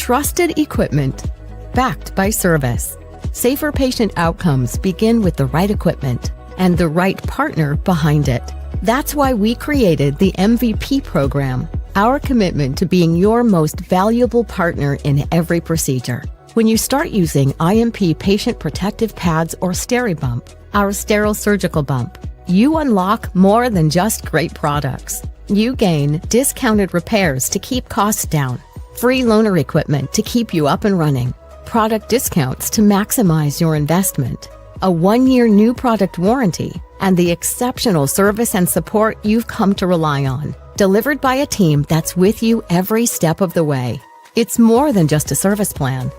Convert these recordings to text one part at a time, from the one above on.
Trusted equipment backed by service. Safer patient outcomes begin with the right equipment and the right partner behind it. That's why we created the MVP program, our commitment to being your most valuable partner in every procedure. When you start using IMP patient protective pads or SteriBump, our sterile surgical bump, you unlock more than just great products. You gain discounted repairs to keep costs down, free loaner equipment to keep you up and running, product discounts to maximize your investment, a 1-year new product warranty, and the exceptional service and support you've come to rely on, delivered by a team that's with you every step of the way. It's more than just a service plan.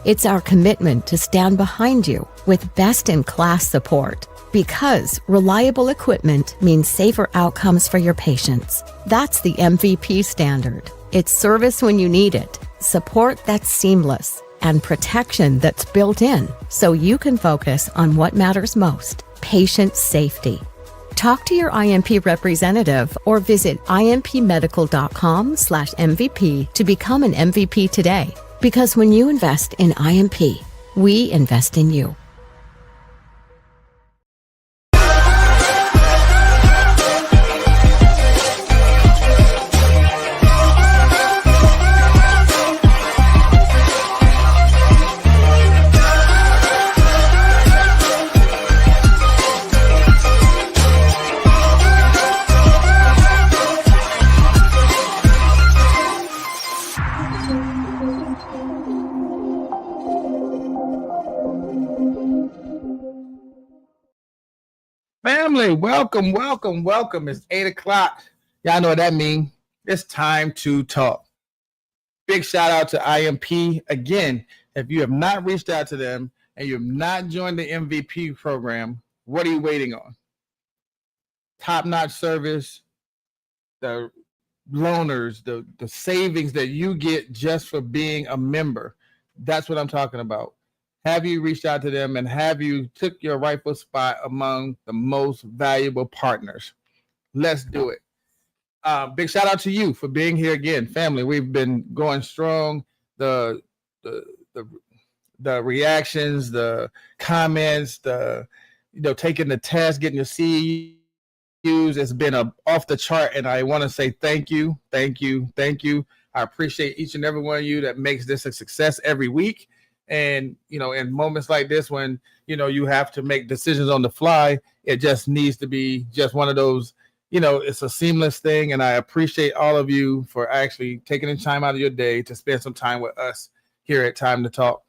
It's our commitment to stand behind you with best-in-class support, because reliable equipment means safer outcomes for your patients. That's the MVP standard. It's service when you need it, support that's seamless, and protection that's built in so you can focus on what matters most, patient safety. Talk to your IMP representative or visit impmedical.com/MVP to become an MVP today. Because when you invest in IMP, we invest in you. Family, welcome. It's 8 o'clock. Y'all know what that means. It's time to talk. Big shout out to IMP. Again, if you have not reached out to them and you have not joined the MVP program, what are you waiting on? Top-notch service, the loaners, the savings that you get just for being a member. That's what I'm talking about. Have you reached out to them and have you took your rightful spot among the most valuable partners? Let's do it. Big shout out to you for being here again, family. We've been going strong. The reactions, the comments, taking the test, getting your CEUs, it's been off the chart, and I want to say thank you. I appreciate each and every one of you that makes this a success every week. And, in moments like this, when, you have to make decisions on the fly, it just needs to be just one of those, it's a seamless thing. And I appreciate all of you for actually taking the time out of your day to spend some time with us here at Time to Talk.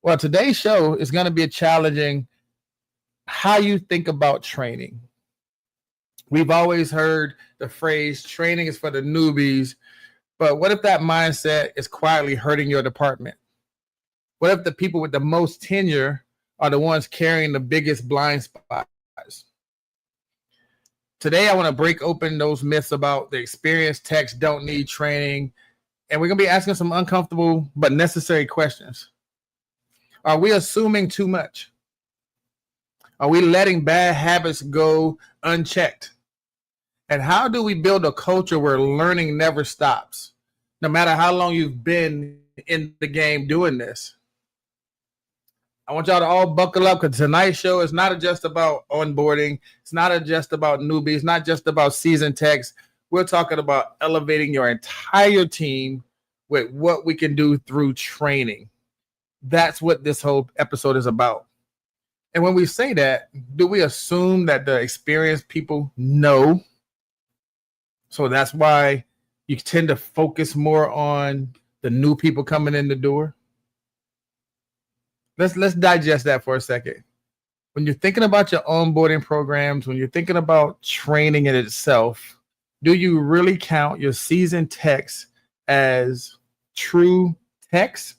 Well, today's show is going to be challenging how you think about training. We've always heard the phrase training is for the newbies, but what if that mindset is quietly hurting your department? What if the people with the most tenure are the ones carrying the biggest blind spots? Today, I want to break open those myths about the experienced techs don't need training. And we're going to be asking some uncomfortable but necessary questions. Are we assuming too much? Are we letting bad habits go unchecked? And how do we build a culture where learning never stops, no matter how long you've been in the game doing this? I want y'all to all buckle up, because tonight's show is not just about onboarding. It's not just about newbies, not just about seasoned techs. We're talking about elevating your entire team with what we can do through training. That's what this whole episode is about. And when we say that, do we assume that the experienced people know? So that's why you tend to focus more on the new people coming in the door. Let's digest that for a second. When you're thinking about your onboarding programs, when you're thinking about training in itself, do you really count your seasoned techs as true techs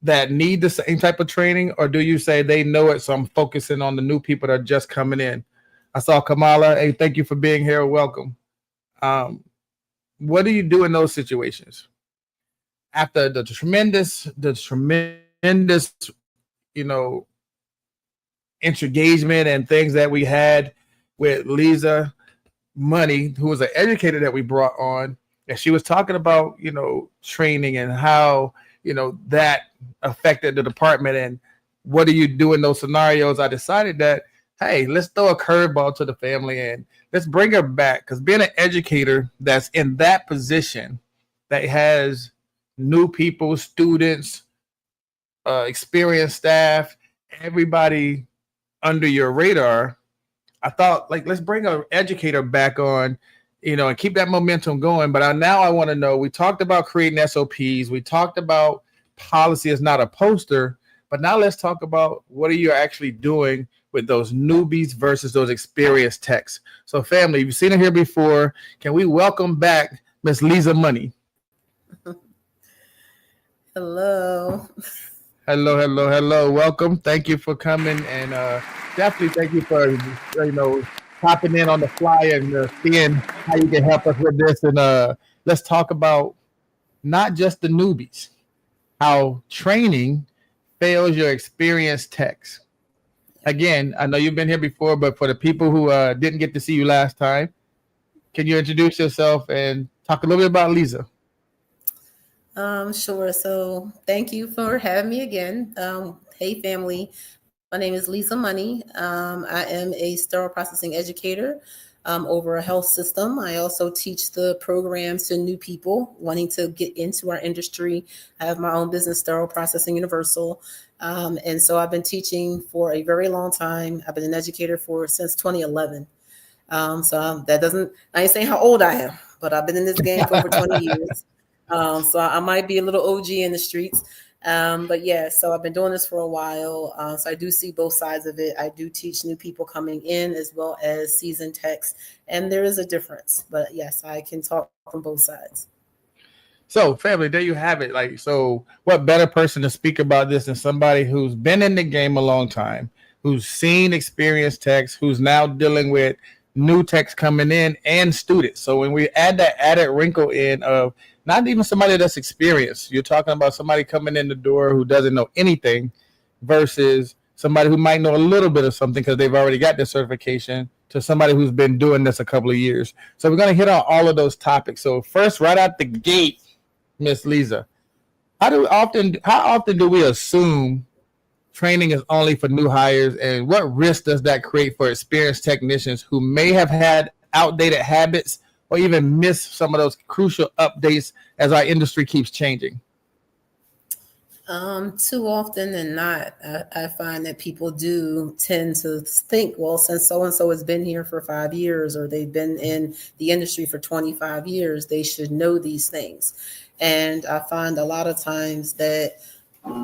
that need the same type of training? Or do you say they know it, so I'm focusing on the new people that are just coming in? I saw Kamala. Hey, thank you for being here. Welcome. What do you do in those situations? After the tremendous, engagement and things that we had with Leza Money, who was an educator that we brought on, And she was talking about, training and how, that affected the department and what do you do in those scenarios. I decided that, hey, let's throw a curveball to the family and let's bring her back, because being an educator that's in that position that has new people, students, experienced staff, everybody under your radar, I thought, like, let's bring an educator back on, and keep that momentum going. But now I want to know, we talked about creating SOPs. We talked about policy is not a poster, but now let's talk about what are you actually doing with those newbies versus those experienced techs. So family, you've seen it here before. Can we welcome back Miss Leza Money? Hello. Hello. Welcome. Thank you for coming, and definitely thank you for popping in on the fly and seeing how you can help us with this. And let's talk about not just the newbies, how training fails your experienced techs. Again, I know you've been here before, but for the people who didn't get to see you last time, can you introduce yourself and talk a little bit about Leza? Sure. So thank you for having me again. Hey, family. My name is Leza Money. I am a sterile processing educator over a health system. I also teach the programs to new people wanting to get into our industry. I have my own business, Sterile Processing Universal. And so I've been teaching for a very long time. I've been an educator since 2011. I ain't saying how old I am, but I've been in this game for over 20 years. So I might be a little OG in the streets. But yeah, so I've been doing this for a while. So I do see both sides of it. I do teach new people coming in as well as seasoned techs. And there is a difference. But yes, I can talk from both sides. So family, there you have it. So what better person to speak about this than somebody who's been in the game a long time, who's seen experienced techs, who's now dealing with new techs coming in and students. So when we add that added wrinkle in of not even somebody that's experienced, you're talking about somebody coming in the door who doesn't know anything versus somebody who might know a little bit of something because they've already got their certification, to somebody who's been doing this a couple of years. So we're going to hit on all of those topics. So first, right out the gate, Miss Leza, how often do we assume training is only for new hires, and what risk does that create for experienced technicians who may have had outdated habits or even miss some of those crucial updates as our industry keeps changing? Too often than not, I find that people do tend to think, well, since so-and-so has been here for 5 years or they've been in the industry for 25 years, they should know these things. And I find a lot of times that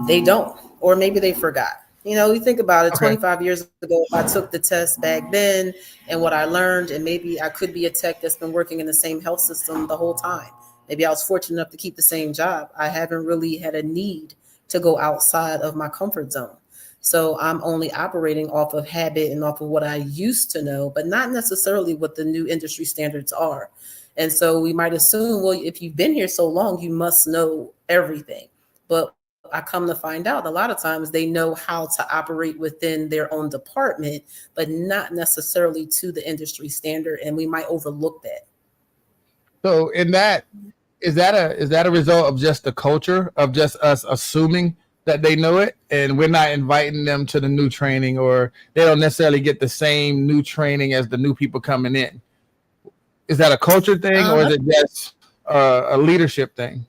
they don't, or maybe they forgot. You think about it, okay. 25 years ago, I took the test back then and what I learned, and maybe I could be a tech that's been working in the same health system the whole time. Maybe I was fortunate enough to keep the same job. I haven't really had a need to go outside of my comfort zone. So I'm only operating off of habit and off of what I used to know, but not necessarily what the new industry standards are. And so we might assume, well, if you've been here so long, you must know everything. But I come to find out a lot of times they know how to operate within their own department, but not necessarily to the industry standard. And we might overlook that. So in that, is that a result of just the culture of just us assuming that they know it and we're not inviting them to the new training, or they don't necessarily get the same new training as the new people coming in? Is that a culture thing, or is it just a leadership thing?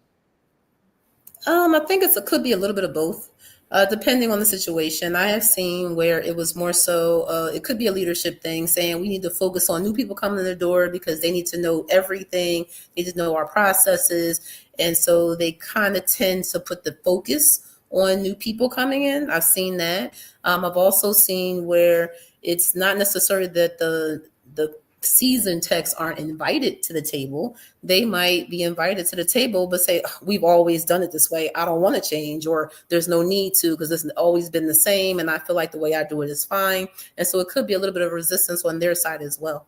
I think it could be a little bit of both, depending on the situation. I have seen where it was more so, it could be a leadership thing, saying we need to focus on new people coming in the door because they need to know everything. They need to know our processes. And so they kind of tend to put the focus on new people coming in. I've seen that. I've also seen where it's not necessarily that the seasoned techs aren't invited to the table. They might be invited to the table, but say, we've always done it this way. I don't want to change, or there's no need to because it's always been the same. And I feel like the way I do it is fine. And so it could be a little bit of resistance on their side as well.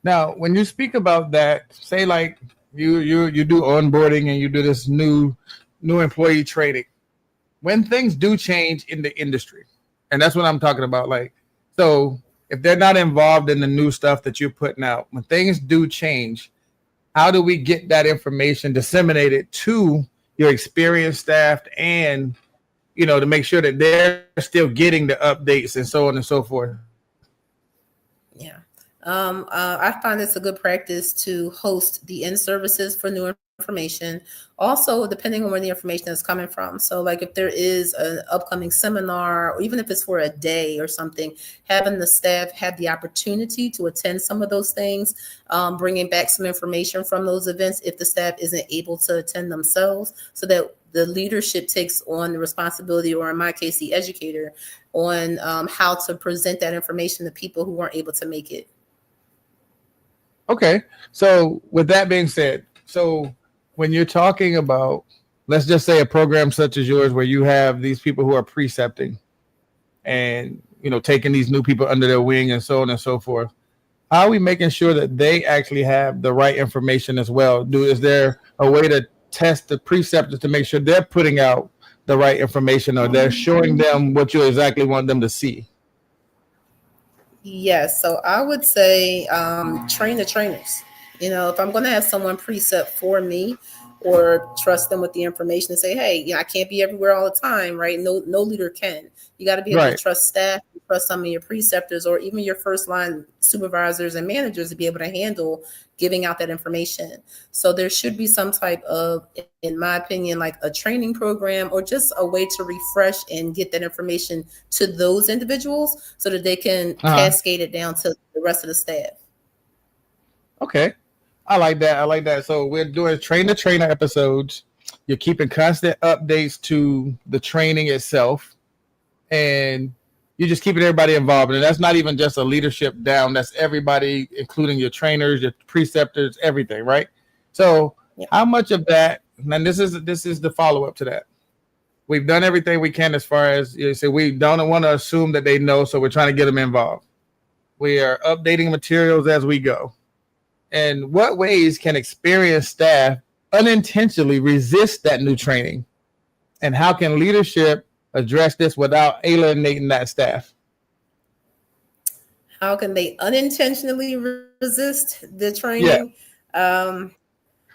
Now, when you speak about that, say like you do onboarding and you do this new employee training, when things do change in the industry, and that's what I'm talking about. So if they're not involved in the new stuff that you're putting out, when things do change, how do we get that information disseminated to your experienced staff and, to make sure that they're still getting the updates and so on and so forth? Yeah. I find it's a good practice to host the in-services for new information. Also, depending on where the information is coming from. So like if there is an upcoming seminar, or even if it's for a day or something, having the staff have the opportunity to attend some of those things, bringing back some information from those events if the staff isn't able to attend themselves, so that the leadership takes on the responsibility, or in my case, the educator, on how to present that information to people who weren't able to make it. Okay. So with that being said, so when you're talking about, let's just say a program such as yours, where you have these people who are precepting and, taking these new people under their wing and so on and so forth, how are we making sure that they actually have the right information as well? Is there a way to test the preceptors to make sure they're putting out the right information, or they're showing them what you exactly want them to see? Yes. So I would say train the trainers. If I'm going to have someone precept for me, or trust them with the information and say, hey, I can't be everywhere all the time, right? No leader can. You got to be able to trust staff, trust some of your preceptors, or even your first line supervisors and managers to be able to handle giving out that information. So there should be some type of, in my opinion, like a training program, or just a way to refresh and get that information to those individuals so that they can cascade it down to the rest of the staff. Okay. I like that. So we're doing train the trainer episodes. You're keeping constant updates to the training itself, and you're just keeping everybody involved. And that's not even just a leadership down. That's everybody, including your trainers, your preceptors, everything, right? So how much of that, and this is the follow-up to that. We've done everything we can as far as, we don't want to assume that they know, so we're trying to get them involved. We are updating materials as we go. And what ways can experienced staff unintentionally resist that new training? And how can leadership address this without alienating that staff? How can they unintentionally resist the training? Yeah.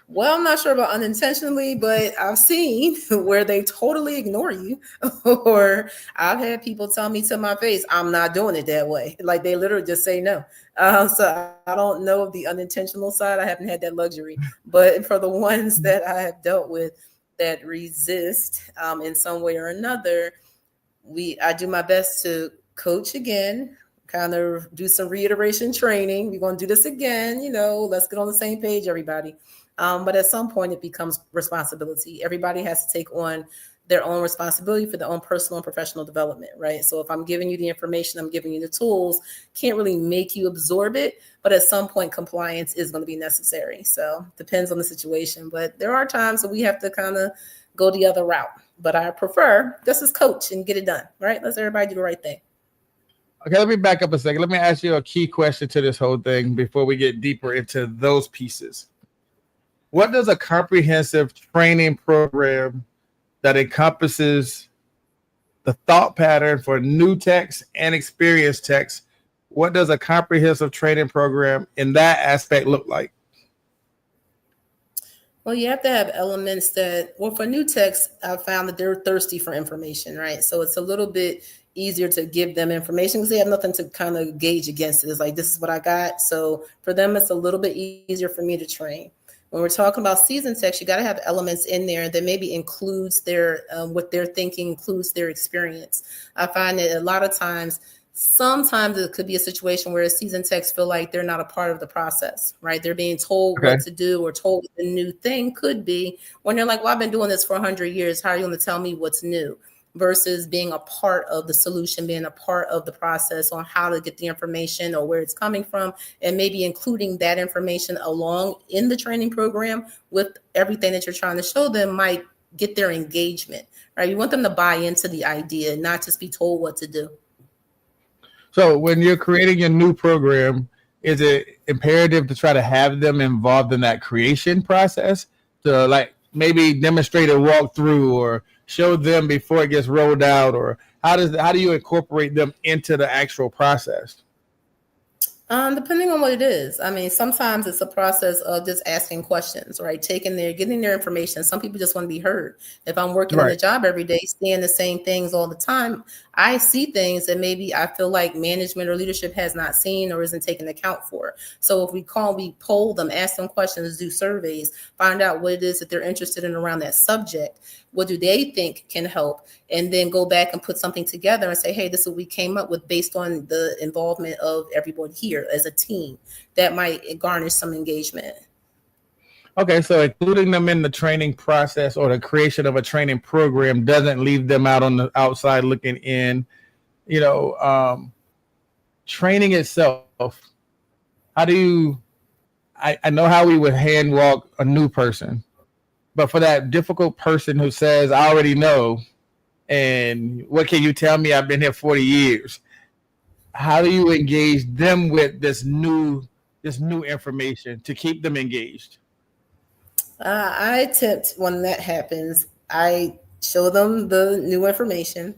Well, I'm not sure about unintentionally, but I've seen where they totally ignore you, or I've had people tell me to my face, I'm not doing it that way. Like they literally just say no. So I don't know the unintentional side. I haven't had that luxury, but for the ones that I have dealt with that resist in some way or another, I do my best to coach again, kind of do some reiteration training. We're going to do this again. Let's get on the same page, everybody. But at some point it becomes responsibility. Everybody has to take on their own responsibility for their own personal and professional development, right? So if I'm giving you the information, I'm giving you the tools, can't really make you absorb it, but at some point compliance is going to be necessary. So depends on the situation, but there are times that we have to kind of go the other route, but I prefer just as coach and get it done, right? Let's everybody do the right thing. Okay, let me back up a second. Let me ask you a key question to this whole thing before we get deeper into those pieces. What does a comprehensive training program that encompasses the thought pattern for new techs and experienced techs, what does a comprehensive training program in that aspect look like? Well, you have to have elements for new techs, I've found that they're thirsty for information, right? So it's a little bit easier to give them information because they have nothing to kind of gauge against it. It's like, this is what I got. So for them, it's a little bit easier for me to train. When we're talking about seasoned techs, you got to have elements in there that maybe includes their what they're thinking, includes their experience. I find that a lot of times, sometimes it could be a situation where seasoned techs feel like they're not a part of the process, right? They're being told what to do or told what the new thing could be, when they're like, well, I've been doing this for 100 years. How are you going to tell me what's new? Versus being a part of the solution, being a part of the process on how to get the information or where it's coming from, and maybe including that information along in the training program with everything that you're trying to show them might get their engagement, right? You want them to buy into the idea, not just be told what to do. So when you're creating a new program, is it imperative to try to have them involved in that creation process to like maybe demonstrate a walkthrough or show them before it gets rolled out, or how do you incorporate them into the actual process? Depending on what it is. I mean, sometimes it's a process of just asking questions, right? Getting their information. Some people just want to be heard. If I'm working in Right. a job every day, seeing the same things all the time, I see things that maybe I feel like management or leadership has not seen or isn't taking account for. So if we poll them, ask them questions, do surveys, find out what it is that they're interested in around that subject. What do they think can help? And then go back and put something together and say, hey, this is what we came up with based on the involvement of everyone here as a team. That might garnish some engagement. Okay, so including them in the training process or the creation of a training program doesn't leave them out on the outside looking in. Training itself, how do you, I know how we would hand walk a new person, but for that difficult person who says, I already know, and what can you tell me? I've been here 40 years. How do you engage them with this new information to keep them engaged? I attempt when that happens, I show them the new information,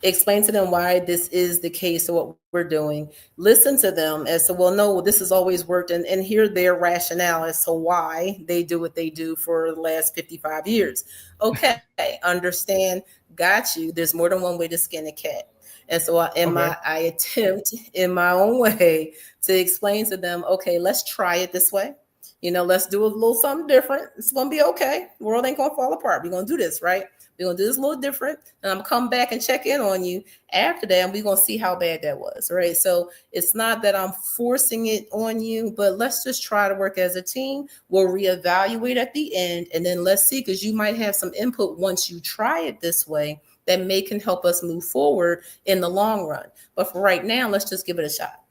explain to them why this is the case of what we're doing, listen to them as to, well, no, this has always worked, and hear their rationale as to why they do what they do for the last 55 years. Okay, understand, got you. There's more than one way to skin a cat. And so I attempt in my own way to explain to them, okay, let's try it this way. Let's do a little something different. It's going to be okay. The world ain't going to fall apart. We're going to do this, right? We're going to do this a little different. And I'm going to come back and check in on you after that. And we're going to see how bad that was, right? So it's not that I'm forcing it on you, but let's just try to work as a team. We'll reevaluate at the end. And then let's see, because you might have some input once you try it this way that can help us move forward in the long run. But for right now, let's just give it a shot.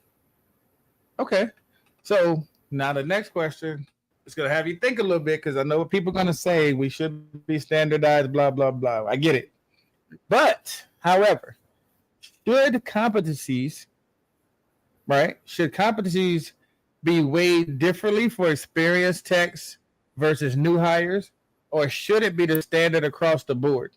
Okay. So now the next question is going to have you think a little bit, because I know what people are going to say. We should be standardized, blah, blah, blah. I get it. But, however, should competencies be weighed differently for experienced techs versus new hires, or should it be the standard across the board?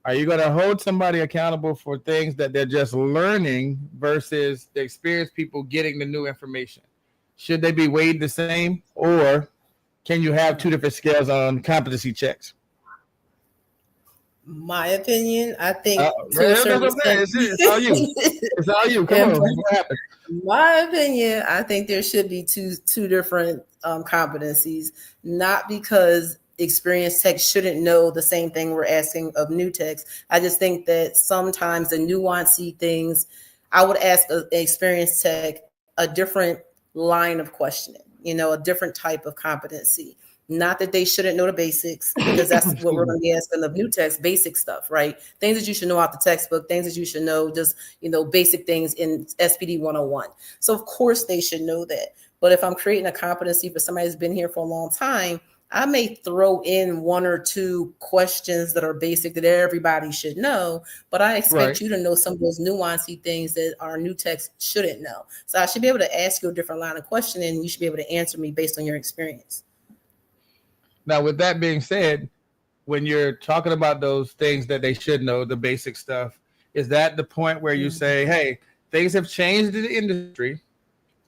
Are you going to hold somebody accountable for things that they're just learning versus the experienced people getting the new information? Should they be weighed the same, or can you have two different scales on competency checks? My opinion, I think it's all you. It's all you. Come on. What happened? My opinion, I think there should be two different competencies, not because experienced techs shouldn't know the same thing we're asking of new techs. I just think that sometimes the nuancey things, I would ask an experienced tech a different line of questioning, a different type of competency. Not that they shouldn't know the basics, because that's what we're going to be asking of new techs, basic stuff, right? Things that you should know out the textbook, things that you should know, just, basic things in SPD 101. So of course they should know that. But if I'm creating a competency for somebody who's been here for a long time, I may throw in one or two questions that are basic that everybody should know, but I expect you to know some of those nuancey things that our new techs shouldn't know. So I should be able to ask you a different line of questioning, and you should be able to answer me based on your experience. Now, with that being said, when you're talking about those things that they should know, the basic stuff, is that the point where you say, hey, things have changed in the industry?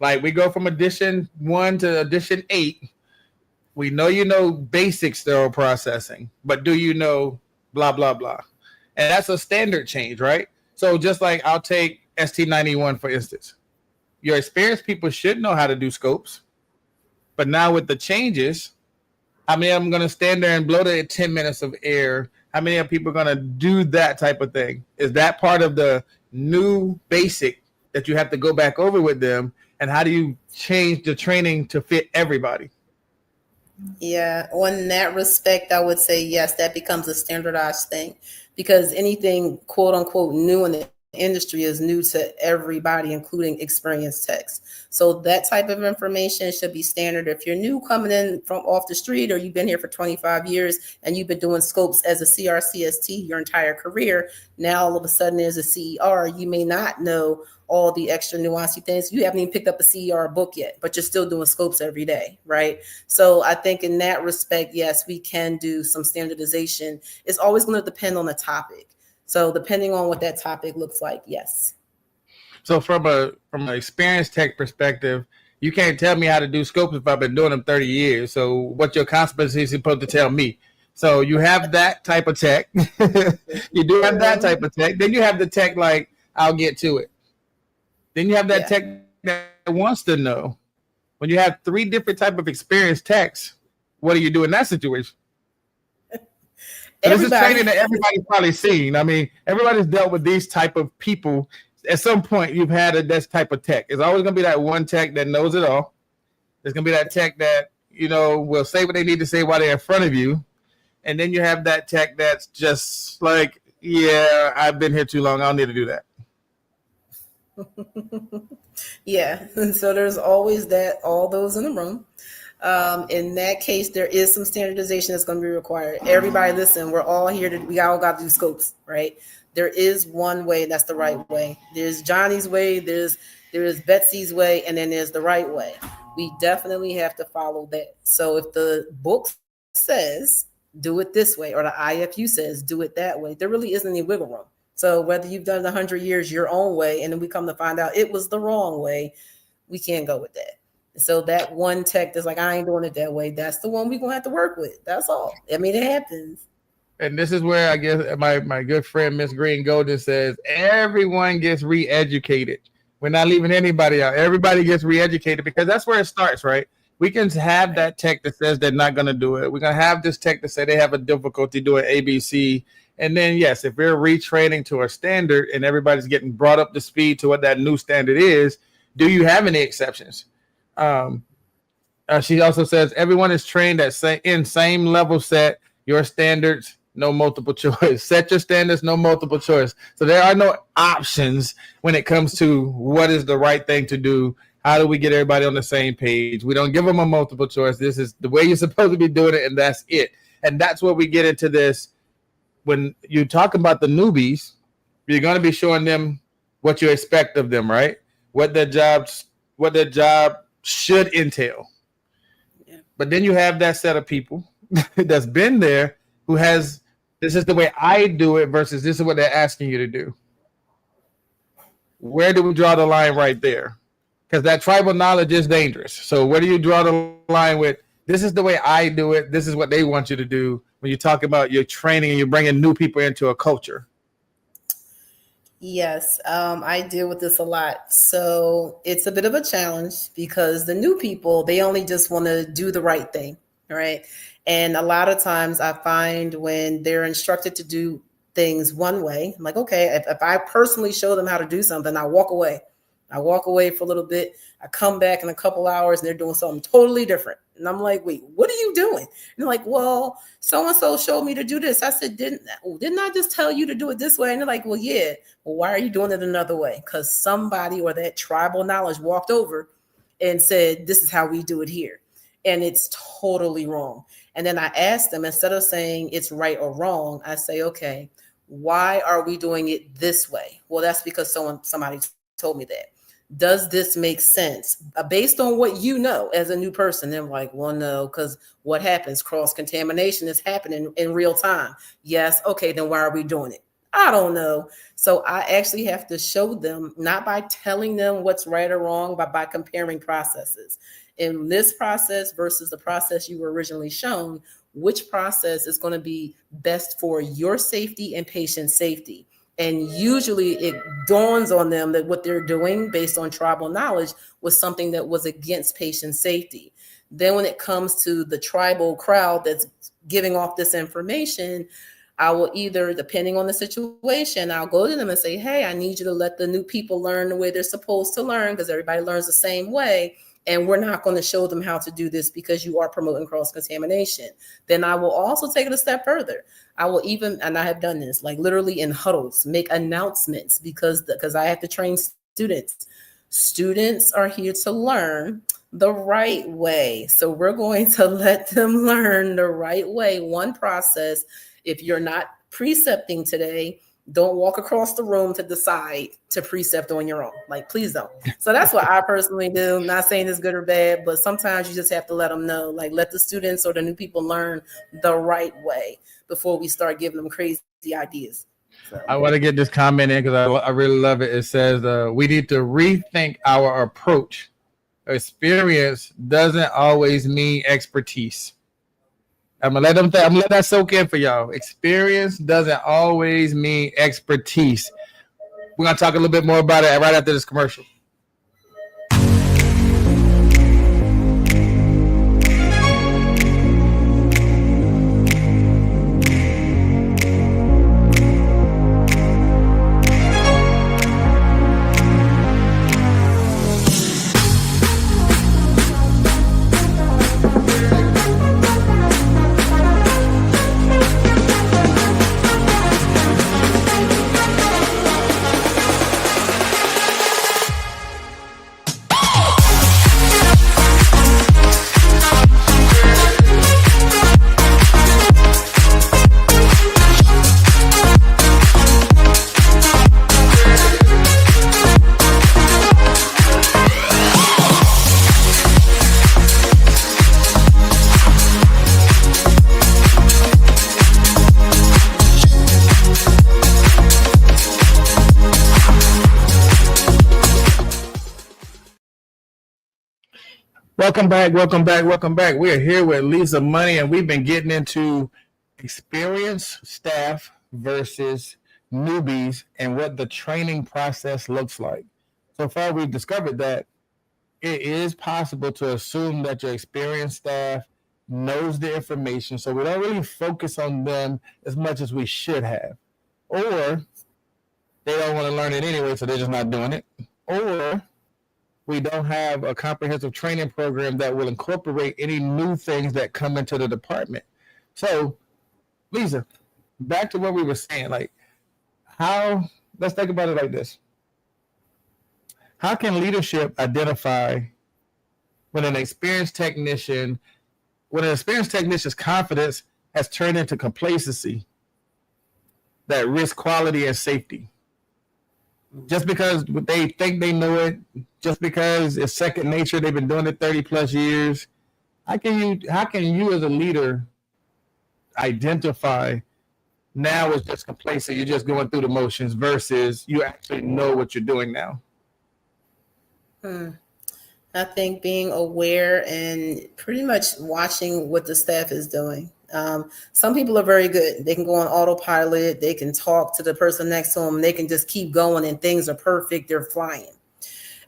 Like we go from edition 1 to edition 8. We know basic sterile processing, but do you know blah, blah, blah? And that's a standard change, right? So just like I'll take ST91, for instance. Your experienced people should know how to do scopes. But now with the changes, how many of them are going to stand there and blow the 10 minutes of air? How many of people are going to do that type of thing? Is that part of the new basic that you have to go back over with them? And how do you change the training to fit everybody? Yeah, on that respect, I would say yes, that becomes a standardized thing, because anything quote unquote new in the industry is new to everybody, including experienced techs. So that type of information should be standard. If you're new coming in from off the street, or you've been here for 25 years and you've been doing scopes as a CRCST your entire career, now all of a sudden there's a CER, you may not know all the extra nuancey things. You haven't even picked up a CER book yet, but you're still doing scopes every day, right? So I think in that respect, yes, we can do some standardization. It's always going to depend on the topic. So depending on what that topic looks like, yes. So from an experienced tech perspective, you can't tell me how to do scopes if I've been doing them 30 years. So what your competency is supposed to tell me? So you have that type of tech. You do have that type of tech. Then you have the tech like, I'll get to it. Then you have that tech that wants to know. When you have 3 different type of experienced techs, what do you do in that situation? This is training that everybody's probably seen. I mean, everybody's dealt with these type of people. At some point, you've had this type of tech. It's always going to be that one tech that knows it all. There's going to be that tech that, will say what they need to say while they're in front of you. And then you have that tech that's just like, yeah, I've been here too long. I don't need to do that. Yeah. And so there's always all those in the room. In that case, there is some standardization that's going to be required. Everybody listen, we're all here we all got to do scopes, right? There is one way, that's the right way. There's Johnny's way, there is Betsy's way, and then there's the right way. We definitely have to follow that. So if the book says do it this way, or the IFU says do it that way, there really isn't any wiggle room. So whether you've done it 100 years your own way, and then we come to find out it was the wrong way, we can't go with that. So that one tech that's like, I ain't doing it that way, that's the one we're going to have to work with. That's all. I mean, it happens. And this is where I guess my good friend, Miss Green Golden, says everyone gets re-educated. We're not leaving anybody out. Everybody gets re-educated because that's where it starts, right? We can have that tech that says they're not going to do it. We're going to have this tech that say they have a difficulty doing ABC. And then, yes, if we're retraining to a standard and everybody's getting brought up to speed to what that new standard is, do you have any exceptions? She also says everyone is trained at same level set. Your standards, no multiple choice. Set your standards, no multiple choice. So there are no options when it comes to what is the right thing to do. How do we get everybody on the same page? We don't give them a multiple choice. This is the way you're supposed to be doing it, and that's it. And that's where we get into this. When you talk about the newbies, you're going to be showing them what you expect of them, right? What their job should entail. Yeah. But then you have that set of people that's been there who has, this is the way I do it versus this is what they're asking you to do. Where do we draw the line right there? Because that tribal knowledge is dangerous. So where do you draw the line with, this is the way I do it, this is what they want you to do, when you talk about your training and you're bringing new people into a culture? Yes, I deal with this a lot. So it's a bit of a challenge because the new people, they only just want to do the right thing, right? And a lot of times I find when they're instructed to do things one way, I'm like, okay, if I personally show them how to do something, I walk away. I walk away for a little bit. I come back in a couple hours and they're doing something totally different. And I'm like, wait, what are you doing? And they're like, well, so-and-so showed me to do this. I said, didn't I just tell you to do it this way? And they're like, well, yeah. Well, why are you doing it another way? Because somebody or that tribal knowledge walked over and said, this is how we do it here. And it's totally wrong. And then I asked them, instead of saying it's right or wrong, I say, okay, why are we doing it this way? Well, that's because somebody told me that. Does this make sense based on what you know as a new person? They're like, well, no, because what happens? Cross-contamination is happening in real time. Yes. Okay, then why are we doing it? I don't know. So I actually have to show them, not by telling them what's right or wrong, but by comparing processes. In this process versus the process you were originally shown, which process is going to be best for your safety and patient safety? And usually it dawns on them that what they're doing based on tribal knowledge was something that was against patient safety. Then when it comes to the tribal crowd that's giving off this information, I will either, depending on the situation, I'll go to them and say, hey, I need you to let the new people learn the way they're supposed to learn because everybody learns the same way. And we're not going to show them how to do this because you are promoting cross-contamination. Then I will also take it a step further. I will even, and I have done this, like literally in huddles, make announcements because I have to train students. Students are here to learn the right way. So we're going to let them learn the right way, one process. If you're not precepting today, don't walk across the room to decide to precept on your own. Like, please don't. So that's what I personally do. I'm not saying it's good or bad, but sometimes you just have to let them know, like let the students or the new people learn the right way before we start giving them crazy ideas. So I want to get this comment in because I really love it. It says we need to rethink our approach. Experience doesn't always mean expertise. I'm gonna let that soak in for y'all. Experience doesn't always mean expertise. We're gonna talk a little bit more about it right after this commercial. Welcome back. We are here with Leza Money, and we've been getting into experienced staff versus newbies and what the training process looks like. So far, we've discovered that it is possible to assume that your experienced staff knows the information, so we don't really focus on them as much as we should have. Or they don't want to learn it anyway, so they're just not doing it. Or we don't have a comprehensive training program that will incorporate any new things that come into the department. So, Leza, back to what we were saying, like let's think about it like this. How can leadership identify when an experienced technician's confidence has turned into complacency that risks quality and safety? Just because they think they know it, just because it's second nature, they've been doing it 30 plus years. How can you as a leader identify now it's just complacent, you're just going through the motions versus you actually know what you're doing now? I think being aware and pretty much watching what the staff is doing. Some people are very good. They can go on autopilot. They can talk to the person next to them. They can just keep going and things are perfect. They're flying.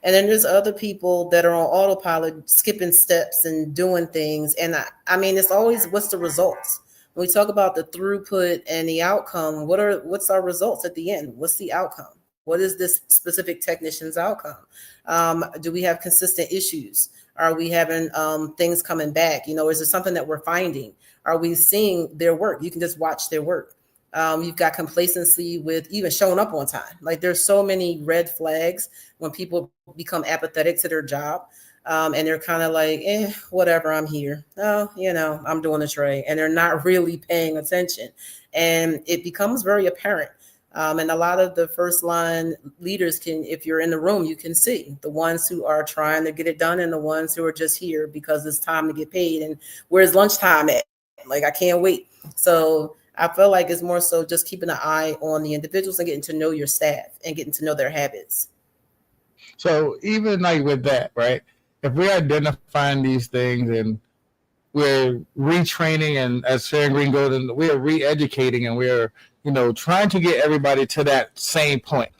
And then there's other people that are on autopilot, skipping steps and doing things. And I mean, it's always, what's the results? When we talk about the throughput and the outcome, what's our results at the end? What's the outcome? What is this specific technician's outcome? Do we have consistent issues? Are we having things coming back? Is there something that we're finding? Are we seeing their work? You can just watch their work. You've got complacency with even showing up on time. Like there's so many red flags when people become apathetic to their job. And they're kind of like, whatever, I'm here. Oh, I'm doing the tray. And they're not really paying attention. And it becomes very apparent. And a lot of the first line leaders if you're in the room, you can see the ones who are trying to get it done and the ones who are just here because it's time to get paid. And where's lunchtime at? Like, I can't wait. So I feel like it's more so just keeping an eye on the individuals and getting to know your staff and getting to know their habits. So even like with that, right? If we're identifying these things and we're retraining, and as Sharon Green Golden, we're re-educating and we're, trying to get everybody to that same point.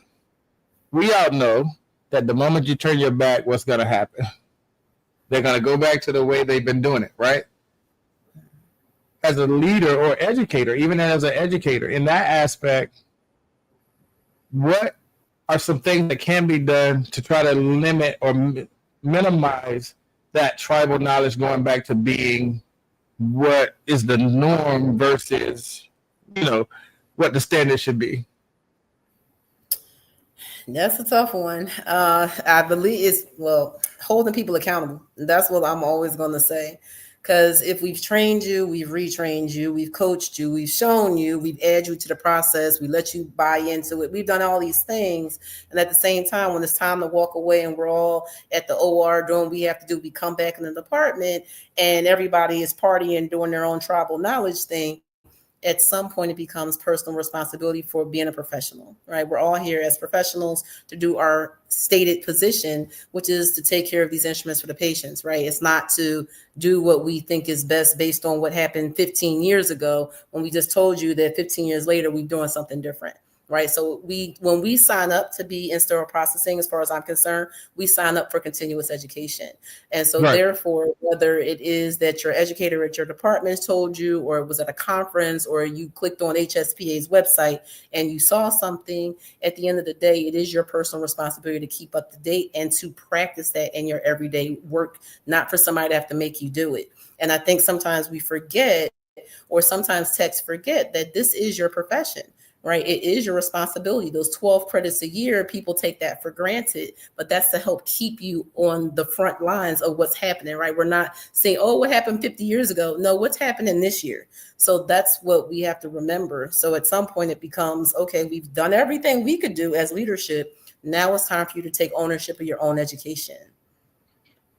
We all know that the moment you turn your back, what's going to happen? They're going to go back to the way they've been doing it, right? As a leader or educator, even as an educator, in that aspect, what are some things that can be done to try to limit or minimize that tribal knowledge going back to being what is the norm versus, what the standard should be? That's a tough one. I believe it's, holding people accountable. That's what I'm always going to say. Because if we've trained you, we've retrained you, we've coached you, we've shown you, we've added you to the process, we let you buy into it. We've done all these things. And at the same time, when it's time to walk away and we're all at the OR doing what we have to do, we come back in the department and everybody is partying, doing their own tribal knowledge thing. at some point it becomes personal responsibility for being a professional, right? We're all here as professionals to do our stated position, which is to take care of these instruments for the patients, right? It's not to do what we think is best based on what happened 15 years ago when we just told you that 15 years later we're doing something different. Right. So when we sign up to be in sterile processing, as far as I'm concerned, we sign up for continuous education. And so therefore, whether it is that your educator at your department told you, or it was at a conference, or you clicked on HSPA's website and you saw something, at the end of the day, it is your personal responsibility to keep up to date and to practice that in your everyday work, not for somebody to have to make you do it. And I think sometimes we forget, or sometimes techs forget, that this is your profession. Right. It is your responsibility. Those 12 credits a year, people take that for granted, but that's to help keep you on the front lines of what's happening. Right. We're not saying, oh, what happened 50 years ago? No, what's happening this year? So that's what we have to remember. So at some point it becomes, OK, we've done everything we could do as leadership. Now it's time for you to take ownership of your own education.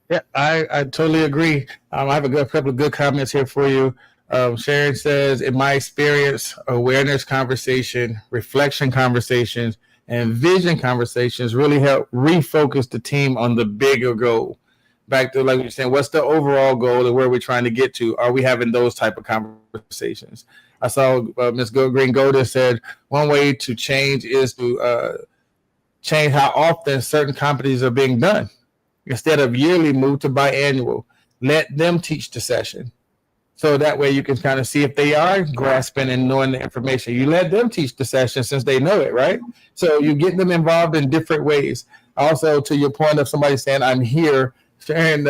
Yeah, I totally agree. I have a couple of good comments here for you. Sharon says, in my experience, awareness conversation, reflection conversations, and vision conversations really help refocus the team on the bigger goal. Back to, like you're saying, what's the overall goal and where we're trying to get to? Are we having those type of conversations? I saw Ms. Green Golden said one way to change is to change how often certain companies are being done. Instead of yearly, move to biannual. Let them teach the session. So that way you can kind of see if they are grasping and knowing the information. You let them teach the session since they know it, right? So you get them involved in different ways. Also, to your point of somebody saying, I'm here, Sharon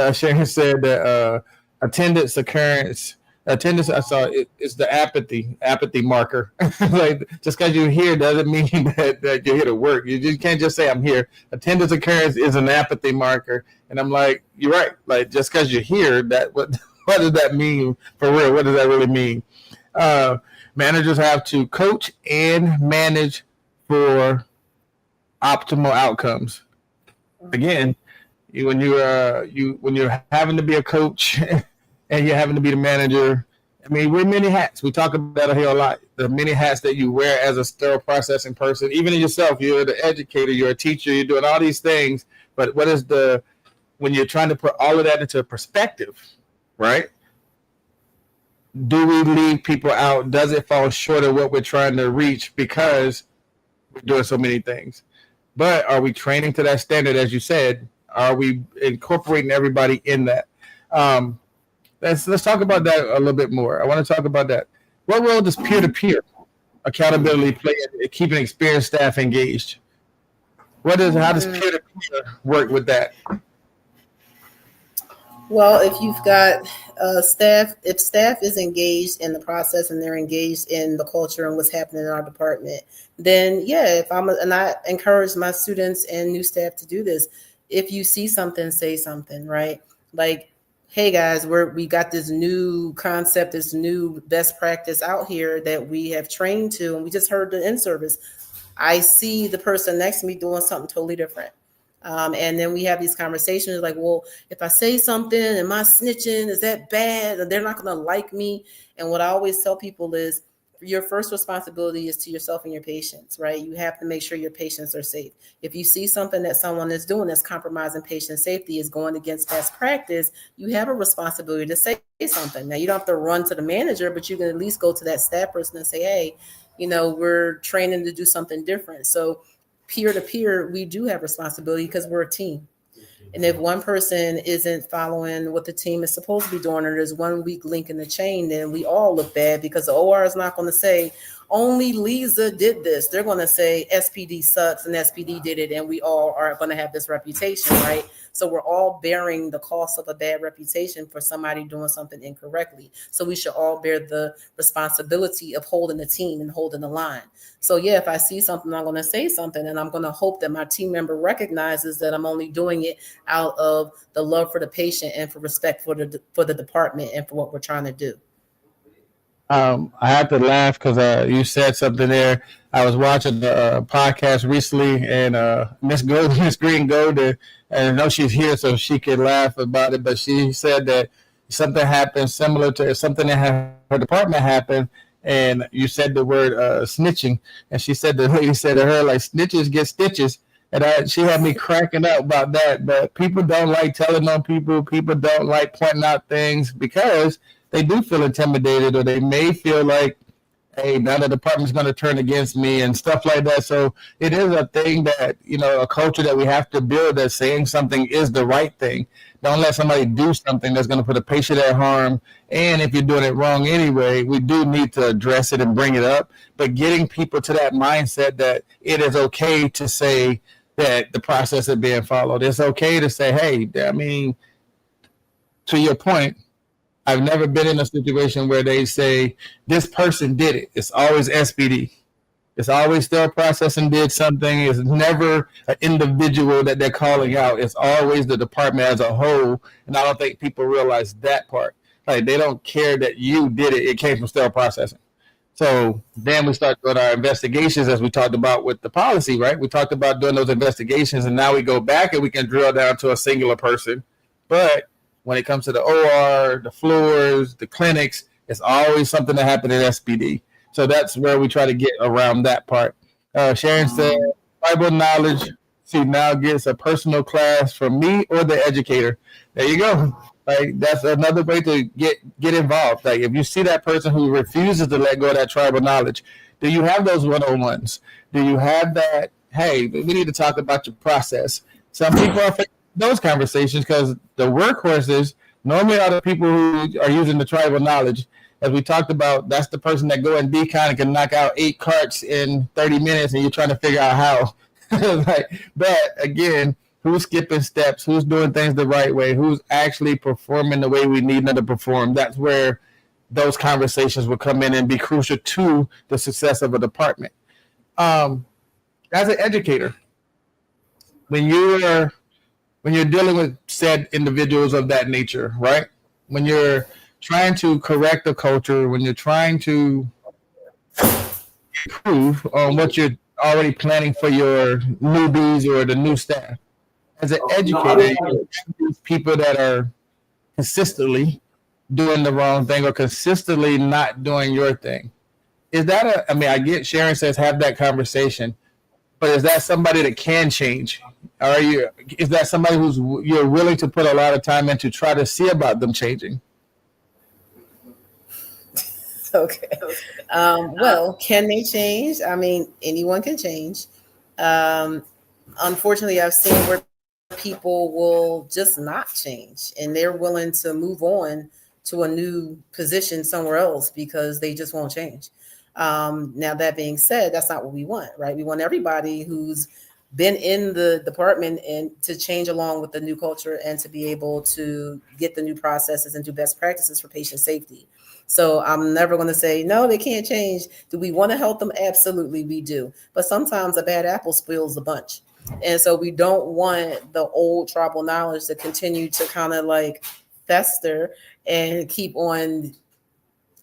said that attendance, I saw it's the apathy marker. Like, just because you're here doesn't mean that you're here to work. You can't just say I'm here. Attendance occurrence is an apathy marker. And I'm like, you're right. Like, just because you're here, what does that mean for real? What does that really mean? Managers have to coach and manage for optimal outcomes. Again, when you're having to be a coach and you're having to be the manager, I mean, wear many hats. We talk about that here a lot. The many hats that you wear as a sterile processing person, even in yourself. You're the educator, you're a teacher, you're doing all these things. But when you're trying to put all of that into perspective, right? Do we leave people out? Does it fall short of what we're trying to reach because we're doing so many things? But are we training to that standard, as you said? Are we incorporating everybody in that? Let's talk about that a little bit more. I want to talk about that. What role does peer-to-peer accountability play in keeping experienced staff engaged? How does peer-to-peer work with that? Well, if you've got if staff is engaged in the process and they're engaged in the culture and what's happening in our department, then yeah, and I encourage my students and new staff to do this. If you see something, say something, right? Like, hey guys, we got this new concept, this new best practice out here that we have trained to, and we just heard the in-service. I see the person next to me doing something totally different. And then we have these conversations like, well, if I say something, am I snitching? Is that bad? They're not going to like me. And what I always tell people is your first responsibility is to yourself and your patients, right? You have to make sure your patients are safe. If you see something that someone is doing that's compromising patient safety, is going against best practice, you have a responsibility to say something. Now, you don't have to run to the manager, but you can at least go to that staff person and say, hey, we're training to do something different. So peer-to-peer, we do have responsibility because we're a team. And if one person isn't following what the team is supposed to be doing, or there's one weak link in the chain, then we all look bad, because the OR is not going to say, only Leza did this. They're going to say SPD sucks and SPD did it, and we all are going to have this reputation, right? So we're all bearing the cost of a bad reputation for somebody doing something incorrectly. So we should all bear the responsibility of holding the team and holding the line. So yeah, if I see something, I'm going to say something, and I'm going to hope that my team member recognizes that I'm only doing it out of the love for the patient and for respect for the department and for what we're trying to do. I have to laugh because you said something there. I was watching the podcast recently, and Miss Green Golden, and I know she's here so she could laugh about it, but she said that something happened similar to something that her department happened, and you said the word snitching, and she said the lady said to her like snitches get stitches, and she had me cracking up about that. But people don't like telling on people. People don't like pointing out things because they do feel intimidated, or they may feel like, hey, now the department's going to turn against me and stuff like that. So it is a thing that, a culture that we have to build, that saying something is the right thing. Don't let somebody do something that's going to put a patient at harm. And if you're doing it wrong anyway, we do need to address it and bring it up. But getting people to that mindset that it is okay to say that the process is being followed. It's okay to say, hey, I mean, to your point, I've never been in a situation where they say this person did it. It's always SPD. It's always sterile processing did something. It's never an individual that they're calling out. It's always the department as a whole. And I don't think people realize that part. Like, they don't care that you did it. It came from sterile processing. So then we start doing our investigations, as we talked about with the policy, right? We talked about doing those investigations, and now we go back and we can drill down to a singular person. But when it comes to the OR, the floors, the clinics, it's always something that happened in SPD. So that's where we try to get around that part. Sharon said, tribal knowledge, she now gets a personal class from me or the educator. There you go. Like, that's another way to get involved. Like, if you see that person who refuses to let go of that tribal knowledge, do you have those one-on-ones? Do you have that, hey, we need to talk about your process? Some people are those conversations because the workhorses normally are the people who are using the tribal knowledge. As we talked about, that's the person that go in decon and can knock out 8 carts in 30 minutes, and you're trying to figure out how. But again, who's skipping steps? Who's doing things the right way? Who's actually performing the way we need them to perform? That's where those conversations will come in and be crucial to the success of a department. As an educator, when you're dealing with said individuals of that nature, right? When you're trying to correct the culture, when you're trying to improve on what you're already planning for your newbies or the new staff, as an educator, you have these people that are consistently doing the wrong thing or consistently not doing your thing. Is that I get Sharon says have that conversation, but is that somebody that can change? Is that somebody you're willing to put a lot of time in to try to see about them changing? Okay. Well, can they change? I mean, anyone can change. Unfortunately, I've seen where people will just not change and they're willing to move on to a new position somewhere else because they just won't change. Now, that being said, that's not what we want, right? We want everybody who's been in the department and to change along with the new culture and to be able to get the new processes and do best practices for patient safety. So I'm never going to say, no, they can't change. Do we want to help them? Absolutely, we do. But sometimes a bad apple spoils the bunch. And so we don't want the old tribal knowledge to continue to kind of like fester and keep on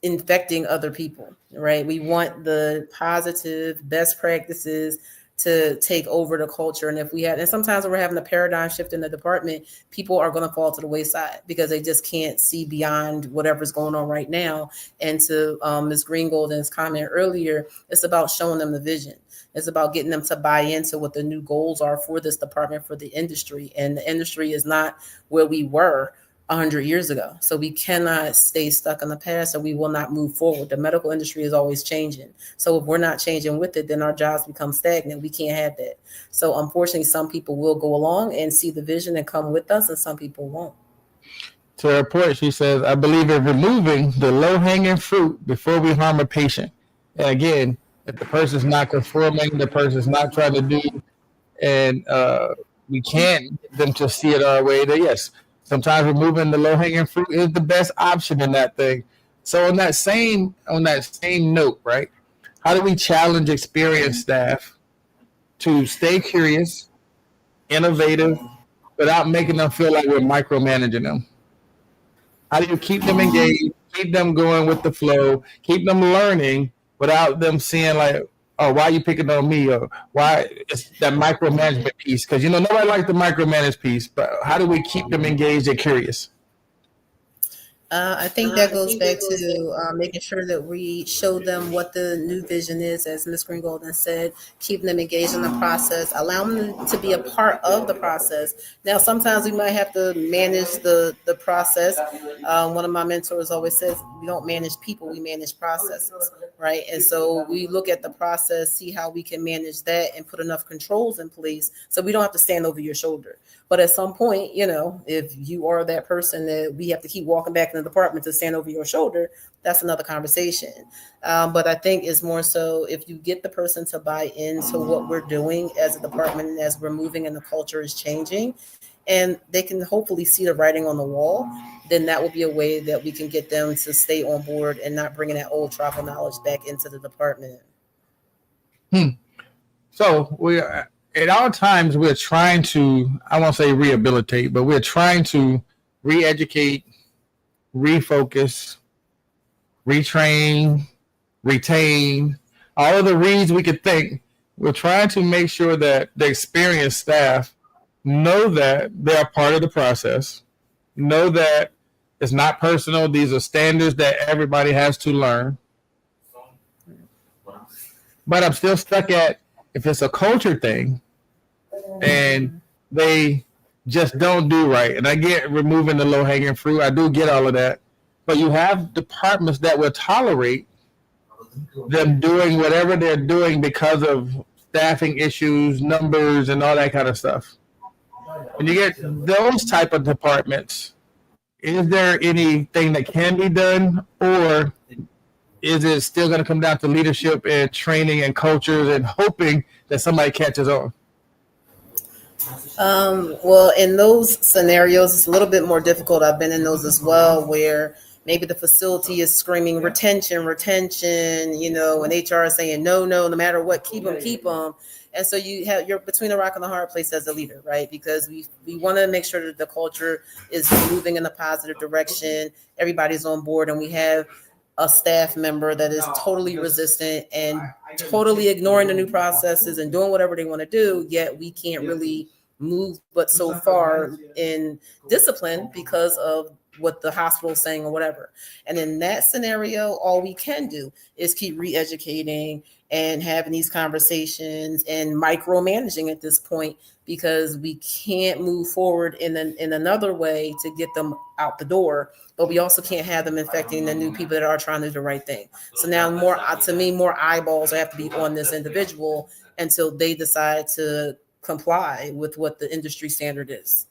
infecting other people, right? We want the positive best practices to take over the culture. And sometimes when we're having a paradigm shift in the department, people are going to fall to the wayside because they just can't see beyond whatever's going on right now. And to Ms. Greengold's comment earlier, it's about showing them the vision. It's about getting them to buy into what the new goals are for this department, for the industry. And the industry is not where we were 100 years ago. So we cannot stay stuck in the past, or we will not move forward. The medical industry is always changing. So if we're not changing with it, then our jobs become stagnant. We can't have that. So unfortunately, some people will go along and see the vision and come with us, and some people won't. To her point, she says, I believe in removing the low-hanging fruit before we harm a patient. And again, if the person's not conforming, the person's not trying to do, and we can't get them to see it our way, then yes, sometimes removing the low-hanging fruit is the best option in that thing. So on that same note, right, how do we challenge experienced staff to stay curious, innovative, without making them feel like we're micromanaging them? How do you keep them engaged, keep them going with the flow, keep them learning without them seeing like, oh, why are you picking on me? Or why it's that micromanagement piece? Because, nobody likes the micromanage piece, but how do we keep them engaged and curious? I think that goes back to making sure that we show them what the new vision is, as Ms. Green Golden said, keeping them engaged in the process, allow them to be a part of the process. Now, sometimes we might have to manage the process. One of my mentors always says, we don't manage people, we manage processes, right? And so we look at the process, see how we can manage that and put enough controls in place so we don't have to stand over your shoulder. But at some point, if you are that person that we have to keep walking back in the department to stand over your shoulder, that's another conversation. But I think it's more so if you get the person to buy into what we're doing as a department and as we're moving and the culture is changing, and they can hopefully see the writing on the wall, then that will be a way that we can get them to stay on board and not bringing that old tribal knowledge back into the department. So we are. At all times, we're trying to, I won't say rehabilitate, but we're trying to re-educate, refocus, retrain, retain, all of the reads we could think. We're trying to make sure that the experienced staff know that they're part of the process, know that it's not personal. These are standards that everybody has to learn. But I'm still stuck at, if it's a culture thing, and they just don't do right. And I get removing the low-hanging fruit. I do get all of that. But you have departments that will tolerate them doing whatever they're doing because of staffing issues, numbers, and all that kind of stuff. When you get those type of departments, is there anything that can be done, or is it still going to come down to leadership and training and cultures and hoping that somebody catches on? Well, in those scenarios, it's a little bit more difficult. I've been in those as well, where maybe the facility is screaming retention, and HR is saying, no, no matter what, keep them. And so you're between a rock and a hard place as a leader, right? Because we want to make sure that the culture is moving in a positive direction. Everybody's on board, and we have a staff member that is totally resistant and totally ignoring the new processes and doing whatever they want to do, yet we can't really move but so far in discipline because of what the hospital is saying or whatever. And in that scenario, all we can do is keep re-educating and having these conversations and micromanaging at this point, because we can't move forward in another way to get them out the door, but we also can't have them infecting the new people that are trying to do the right thing. So now more eyeballs have to be on this individual until they decide to comply with what the industry standard is.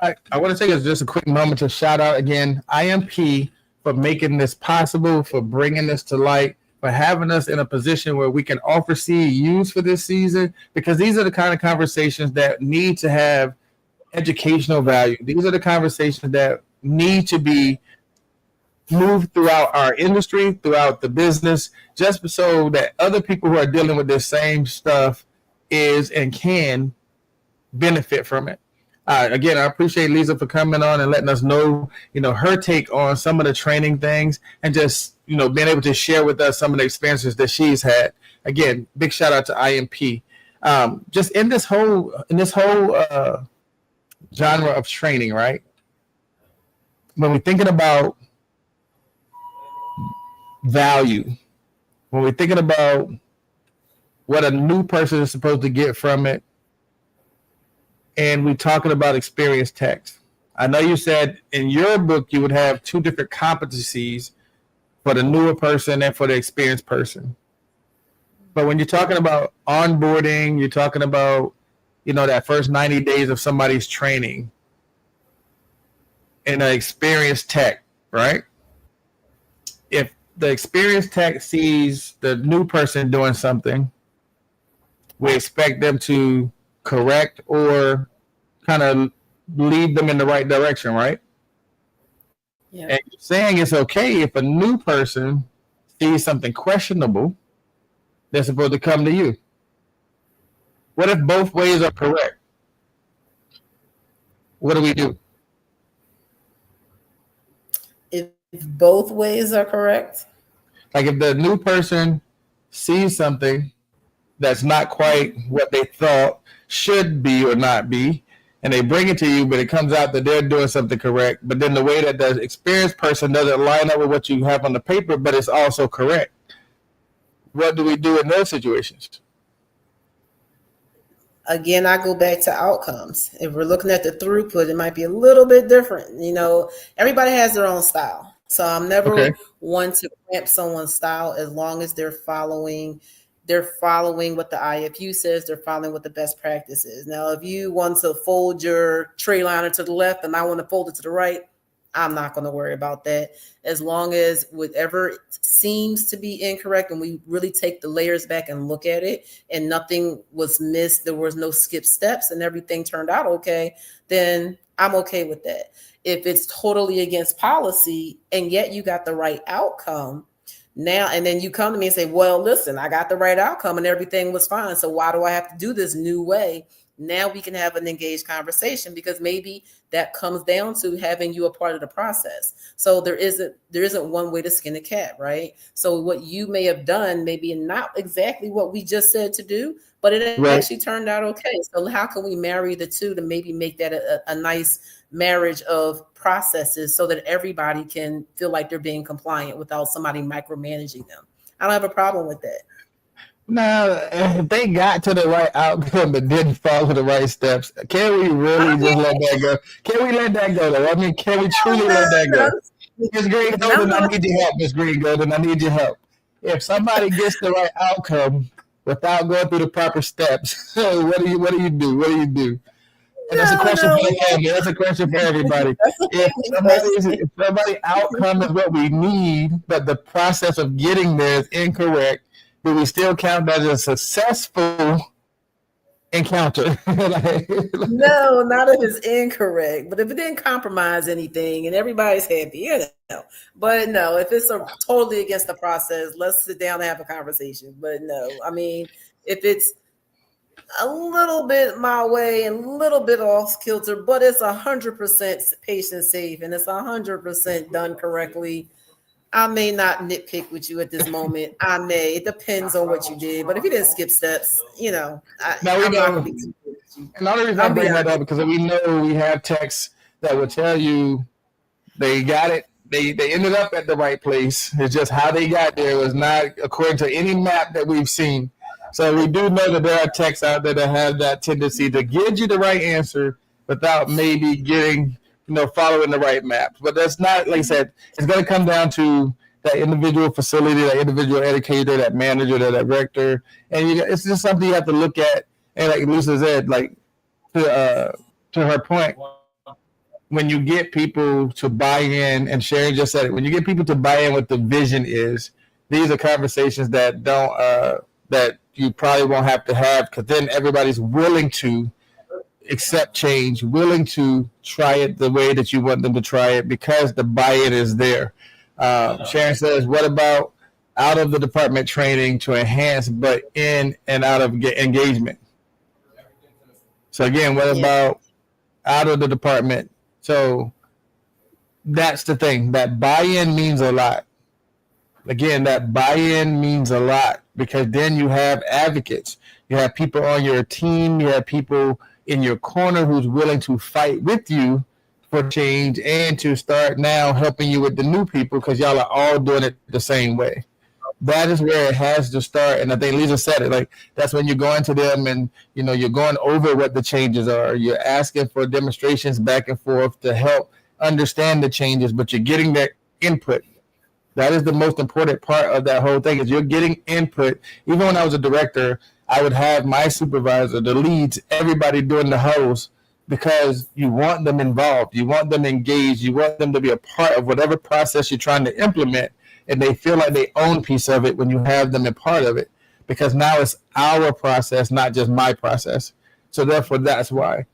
I want to take just a quick moment to shout out again IMP for making this possible, for bringing this to light, for having us in a position where we can offer CEUs for this season, because these are the kind of conversations that need to have educational value. These are the conversations that need to be moved throughout our industry, throughout the business, just so that other people who are dealing with this same stuff is and can benefit from it. Again, I appreciate Leza for coming on and letting us know, her take on some of the training things, and just, being able to share with us some of the experiences that she's had. Again, big shout out to IMP. Just in this whole genre of training, right? When we're thinking about value, when we're thinking about what a new person is supposed to get from it, and we're talking about experienced techs. I know you said in your book you would have two different competencies for the newer person and for the experienced person. But when you're talking about onboarding, you're talking about, that first 90 days of somebody's training and an experienced tech, right? If the experienced tech sees the new person doing something, we expect them to correct or kind of lead them in the right direction, right? Yeah. And you're saying it's okay if a new person sees something questionable, they're supposed to come to you. What if both ways are correct? What do we do? If both ways are correct? Like if the new person sees something that's not quite what they thought should be or not be, and they bring it to you, but it comes out that they're doing something correct. But then the way that the experienced person doesn't line up with what you have on the paper, but it's also correct. What do we do in those situations? Again, I go back to outcomes. If we're looking at the throughput, it might be a little bit different. Everybody has their own style. So I'm never one to cramp someone's style as long as they're following what the IFU says, they're following what the best practice is. Now, if you want to fold your tray liner to the left and I want to fold it to the right, I'm not going to worry about that. As long as whatever seems to be incorrect and we really take the layers back and look at it and nothing was missed, there was no skip steps and everything turned out okay, then I'm okay with that. If it's totally against policy and yet you got the right outcome, now, and then you come to me and say, well, listen, I got the right outcome and everything was fine. So why do I have to do this new way? Now we can have an engaged conversation because maybe that comes down to having you a part of the process. So there isn't one way to skin a cat, right? So what you may have done, maybe not exactly what we just said to do, but it actually turned out okay. So how can we marry the two to maybe make that a nice marriage of processes so that everybody can feel like they're being compliant without somebody micromanaging them? I don't have a problem with that. Now, if they got to the right outcome but didn't follow the right steps, can we really just let that go? Can we let that go, though? I mean, can we truly let that go? Miss Green Golden, I need your help, Miss Green Golden. I need your help. If somebody gets the right outcome without going through the proper steps, what do you do? And that's a question for the family. That's a question for everybody. If somebody's outcome is what we need, but the process of getting there is incorrect, do we still count that as a successful encounter? No, not if it's incorrect, but if it didn't compromise anything and everybody's happy, But no, if it's totally against the process, let's sit down and have a conversation. But no, I mean, if it's a little bit my way and a little bit off kilter, but it's 100% patient safe and it's 100% done correctly, I may not nitpick with you at this moment. It depends on what you did. But if you didn't skip steps, I'm not going to be too good with you. And the only reason I bring that up because we know we have texts that will tell you they got it. They ended up at the right place. It's just how they got there was not according to any map that we've seen. So we do know that there are texts out there that have that tendency to give you the right answer without maybe getting following the right maps. But that's not, like I said, it's going to come down to that individual facility, that individual educator, that manager, that director. And it's just something you have to look at. And like Lisa said, like to her point, when you get people to buy in, and Sharon just said it, when you get people to buy in what the vision is, these are conversations that that you probably won't have to have because then everybody's willing to accept change, willing to try it the way that you want them to try it because the buy-in is there. Sharon says, what about out of the department training to enhance but in and out of engagement? So again, what about out of the department? So that's the thing. That buy-in means a lot. Again, that buy-in means a lot because then you have advocates. You have people on your team. You have people in your corner who's willing to fight with you for change and to start now helping you with the new people because y'all are all doing it the same way. That is where it has to start. And I think Leza said it, like that's when you're going to them and, you're going over what the changes are. You're asking for demonstrations back and forth to help understand the changes, but you're getting their input. That is the most important part of that whole thing is you're getting input. Even when I was a director, I would have my supervisor, the leads, everybody doing the huddles because you want them involved. You want them engaged. You want them to be a part of whatever process you're trying to implement. And they feel like they own a piece of it when you have them a part of it because now it's our process, not just my process. So therefore, that's why.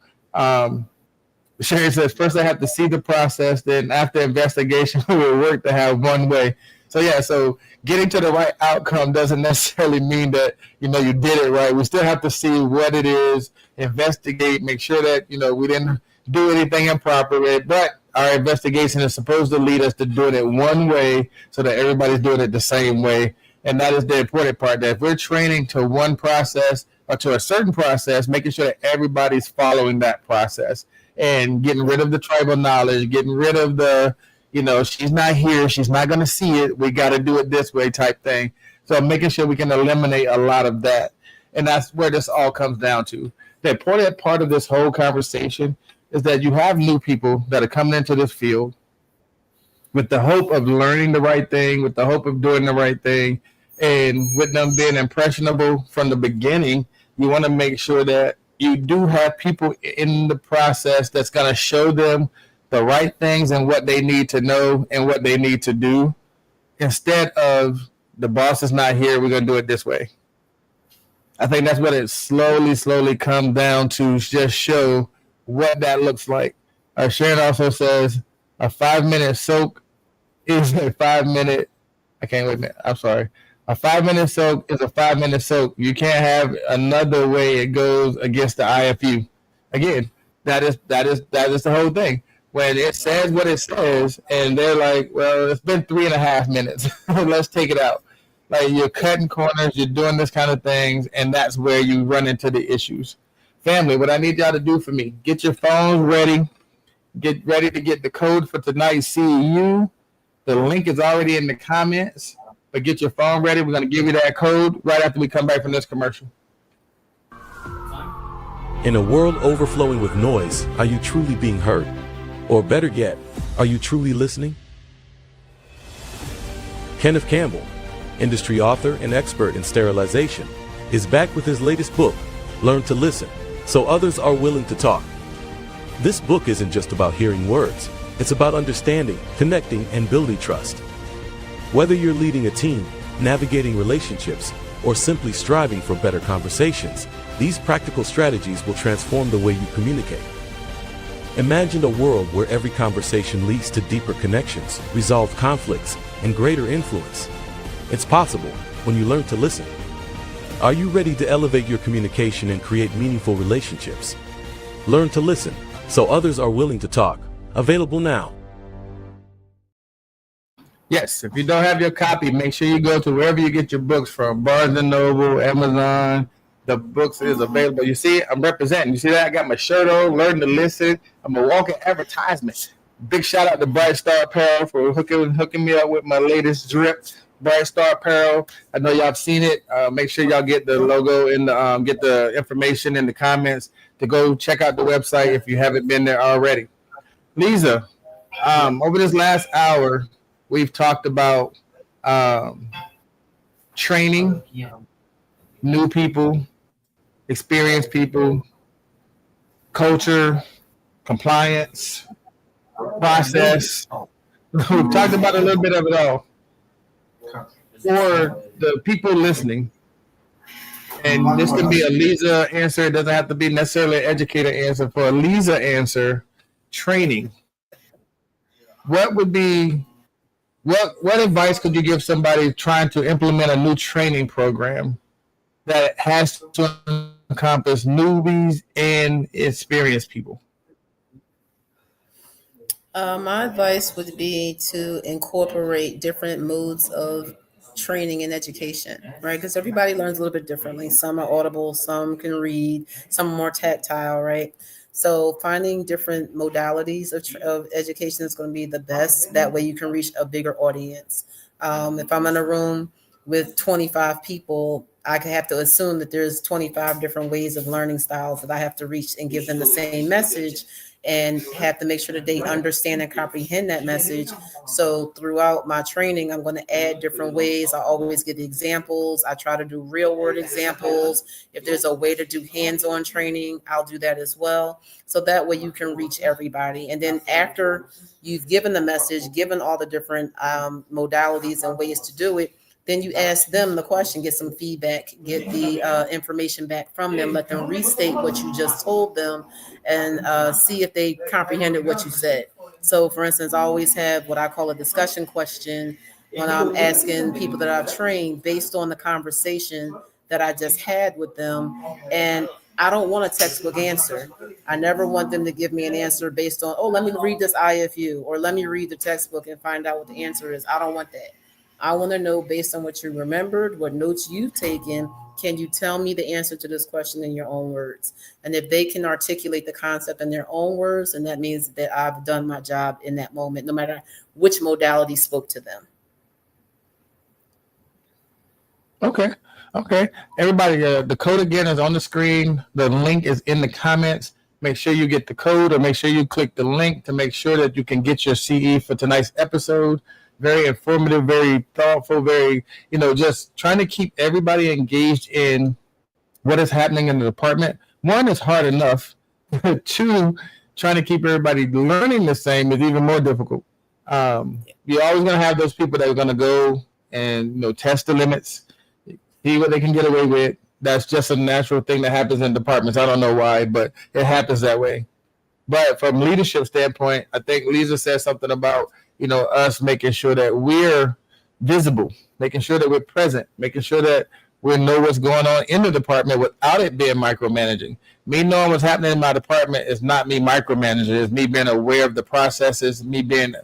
Sherry says, first I have to see the process, then after investigation, we will work to have one way. So getting to the right outcome doesn't necessarily mean that, you did it right. We still have to see what it is, investigate, make sure that, we didn't do anything improper. But our investigation is supposed to lead us to doing it one way so that everybody's doing it the same way. And that is the important part, that if we're training to one process, or to a certain process, making sure that everybody's following that process and getting rid of the tribal knowledge, getting rid of the, she's not here, she's not going to see it, we got to do it this way type thing. So making sure we can eliminate a lot of that. And that's where this all comes down to. The important part of this whole conversation is that you have new people that are coming into this field with the hope of learning the right thing, with the hope of doing the right thing, and with them being impressionable from the beginning. You want to make sure that you do have people in the process that's going to show them the right things and what they need to know and what they need to do, instead of the boss is not here, we're going to do it this way. I think that's what it slowly comes down to, just show what that looks like. Sharon also says a 5-minute soak is a 5-minute. I can't wait. I'm sorry. A 5-minute soak is a 5-minute soak. You can't have another way it goes against the IFU. Again, that is the whole thing. When it says what it says, and they're like, well, it's been 3.5 minutes. Let's take it out. Like, you're cutting corners, you're doing this kind of things, and that's where you run into the issues. Family, what I need y'all to do for me, get your phones ready. Get ready to get the code for tonight's CEU. The link is already in the comments, but get your phone ready. We're going to give you that code right after we come back from this commercial. In a world overflowing with noise, are you truly being heard? Or better yet, are you truly listening? Kenneth Campbell, industry author and expert in sterilization, is back with his latest book, Learn to Listen, so others are willing to talk. This book isn't just about hearing words. It's about understanding, connecting, and building trust. Whether you're leading a team, navigating relationships, or simply striving for better conversations, these practical strategies will transform the way you communicate. Imagine a world where every conversation leads to deeper connections, resolved conflicts, and greater influence. It's possible when you learn to listen. Are you ready to elevate your communication and create meaningful relationships? Learn to listen, so others are willing to talk. Available now. Yes, if you don't have your copy, make sure you go to wherever you get your books from. Barnes & Noble, Amazon. The books is available. You see, I'm representing. You see that? I got my shirt on, Learn to Listen. I'm a walking advertisement. Big shout out to Bright Star Apparel for hooking me up with my latest drip. Bright Star Apparel. I know y'all have seen it. Make sure y'all get the logo and get the information in the comments to go check out the website if you haven't been there already. Leza, over this last hour, we've talked about training new people, experienced people, culture, compliance, process. We've talked about a little bit of it all. For the people listening, and this can be a Leza answer, it doesn't have to be necessarily an educator answer. For a Leza answer, training, what would be what advice could you give somebody trying to implement a new training program that has to encompass newbies and experienced people? My advice would be to incorporate different modes of training and education, right? Because everybody learns a little bit differently. Some are audible, some can read, some are more tactile, right? So finding different modalities of education is going to be the best. That way you can reach a bigger audience. If I'm in a room with 25 people, I could have to assume that there's 25 different ways of learning styles that I have to reach and give them the same message, and have to make sure that they understand and comprehend that message. So throughout my training, I'm going to add different ways. I always give examples. I try to do real world examples. If there's a way to do hands-on training, I'll do that as well. So that way you can reach everybody. And then after you've given the message, given all the different modalities and ways to do it, then you ask them the question, get some feedback, get the information back from them, let them restate what you just told them, and see if they comprehended what you said. So, for instance, I always have what I call a discussion question when I'm asking people that I've trained based on the conversation that I just had with them. And I don't want a textbook answer. I never want them to give me an answer based on, oh, let me read this IFU, or let me read the textbook and find out what the answer is. I don't want that. I want to know, based on what you remembered, what notes you've taken, can you tell me the answer to this question in your own words? And if they can articulate the concept in their own words, then that means that I've done my job in that moment, no matter which modality spoke to them. Okay. Everybody, the code again is on the screen. The link is in the comments. Make sure you get the code, or make sure you click the link to make sure that you can get your CE for tonight's episode. Very informative, very thoughtful, very, just trying to keep everybody engaged in what is happening in the department. One, is hard enough. Two, trying to keep everybody learning the same is even more difficult. You're always going to have those people that are going to go and, test the limits, see what they can get away with. That's just a natural thing that happens in departments. I don't know why, but it happens that way. But from leadership standpoint, I think Leza said something about, us making sure that we're visible, making sure that we're present, making sure that we know what's going on in the department without it being micromanaging. Me knowing what's happening in my department is not me micromanaging. It's me being aware of the processes, me being,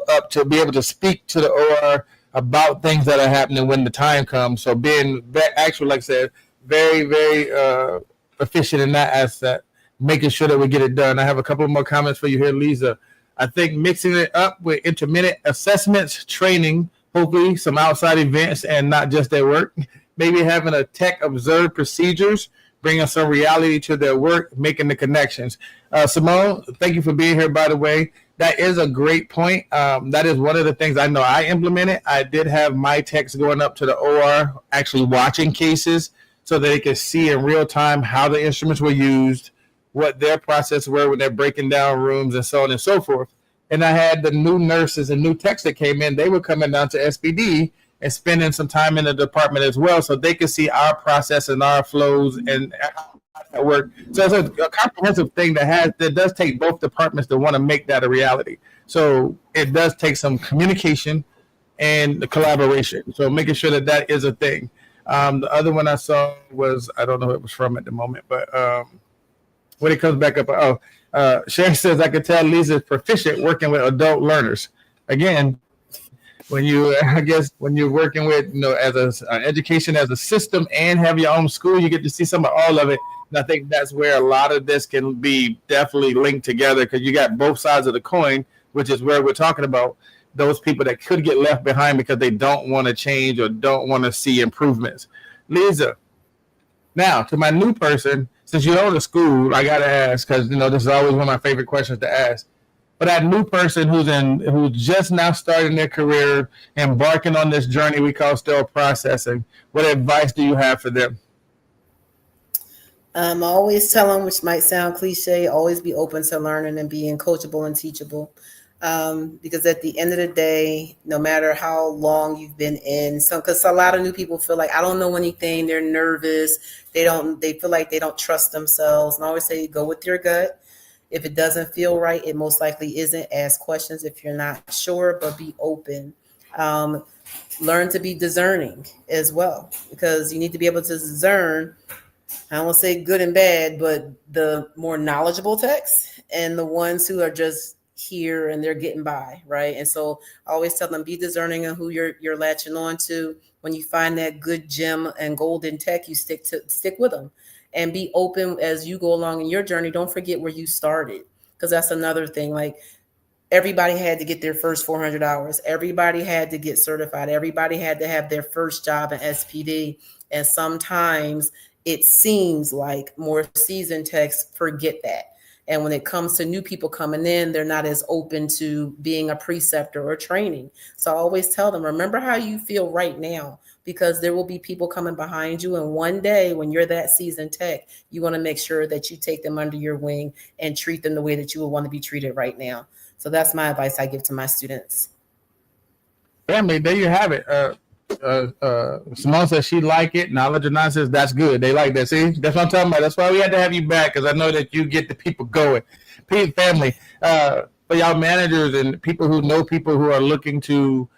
up to be able to speak to the OR about things that are happening when the time comes. So being actually, like I said, very, very efficient in that aspect, making sure that we get it done. I have a couple more comments for you here, Leza. I think mixing it up with intermittent assessments, training, hopefully some outside events and not just at work. Maybe having a tech observe procedures, bringing some reality to their work, making the connections. Simone, thank you for being here, by the way. That is a great point. That is one of the things I know I implemented. I did have my techs going up to the OR, actually watching cases so that they could see in real time how the instruments were used, what their process were when they're breaking down rooms and so on and so forth. And I had the new nurses and new techs that came in. They were coming down to SPD and spending some time in the department as well, so they could see our process and our flows and how that work. So it's a comprehensive thing that does take both departments to want to make that a reality. So it does take some communication and the collaboration. So making sure that is a thing. The other one I saw was, I don't know who it was from at the moment, but when it comes back up, Sharon says, I can tell Leza is proficient working with adult learners. Again, when you're working with, as education as a system and have your own school, you get to see some of all of it. And I think that's where a lot of this can be definitely linked together, because you got both sides of the coin, which is where we're talking about those people that could get left behind because they don't want to change or don't want to see improvements. Leza, now to my new person, since you own a school, I got to ask, because, this is always one of my favorite questions to ask. But that new person who's just now starting their career, embarking on this journey we call sterile processing, what advice do you have for them? I always tell them, which might sound cliche, always be open to learning and being coachable and teachable. Because at the end of the day, no matter how long you've been in, because a lot of new people feel like, I don't know anything, they're nervous, they feel like they don't trust themselves. And I always say, go with your gut. If it doesn't feel right, it most likely isn't. Ask questions if you're not sure, but be open. Learn to be discerning as well, because you need to be able to discern, I don't want to say good and bad, but the more knowledgeable techs and the ones who are just here and they're getting by, right? And so I always tell them, be discerning of who you're latching on to. When you find that good gem and golden tech, you stick with them. And be open as you go along in your journey. Don't forget where you started, because that's another thing. Like, everybody had to get their first 400 hours. Everybody had to get certified. Everybody had to have their first job in SPD. And sometimes it seems like more seasoned techs forget that. And when it comes to new people coming in, they're not as open to being a preceptor or training. So I always tell them, remember how you feel right now, because there will be people coming behind you. And one day when you're that seasoned tech, you want to make sure that you take them under your wing and treat them the way that you would want to be treated right now. So that's my advice I give to my students. Family, there you have it. Simone says she like it. Knowledge or nonsense, that's good. They like that. See, that's what I'm talking about. That's why we had to have you back, because I know that you get the people going. Family, for y'all managers and people who know people who are looking to